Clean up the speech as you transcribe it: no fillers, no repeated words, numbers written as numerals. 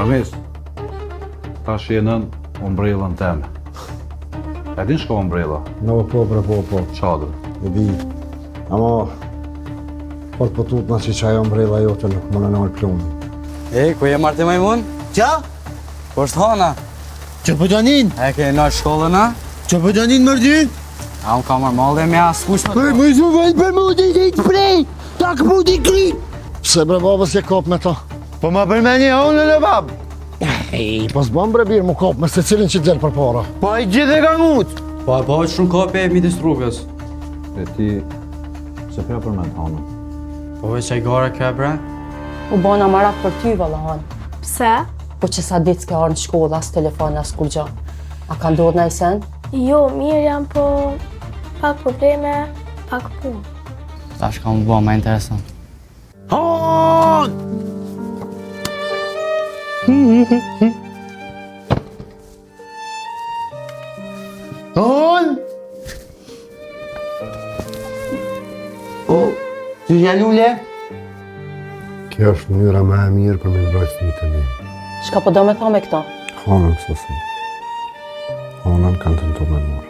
Ramis, tash je nën umbrellën teme. E din shko umbrella? No, po. Çadër. E di. Ama, po të tutna që qaj ombrella jote nuk më në nërë plumë. Ku je marti majmun? Qa? Po është hana? Që po gjanin? E ke në shkollën, a? Që po gjanin mërdi? A unë ka marrë malë dhe me asë kush me të. Më zhu vajtë për mu di të prej! Tak mu di kri! Pse bre babës je kop me ta? Po ma përmeni unë në babë! Ej, pas bëm bre birë mu kop me se cilin që gjellë për para. Po i gjithë e ka ngut! Po e bëhet shumë kape e midis rrugës. E ti, se pja për me të hanë? Po veç e gare ke bre? U bona marak për ty, valla Han. Pse? Po që sa ditë s'ke arë në shkollë, as telefon, as kur gjo. A ka ndodhë në i sen? Jo, mirë jam, po pak probleme, pak punë. Tash ka më bëha më interesant. Han! Han! O, që janë ule? Kjo është mënyra më e mirë për me ngrojtë një të mirë. Shka po do me tha me këto? Hanën, sësi. Hanën kanë të në të me morë.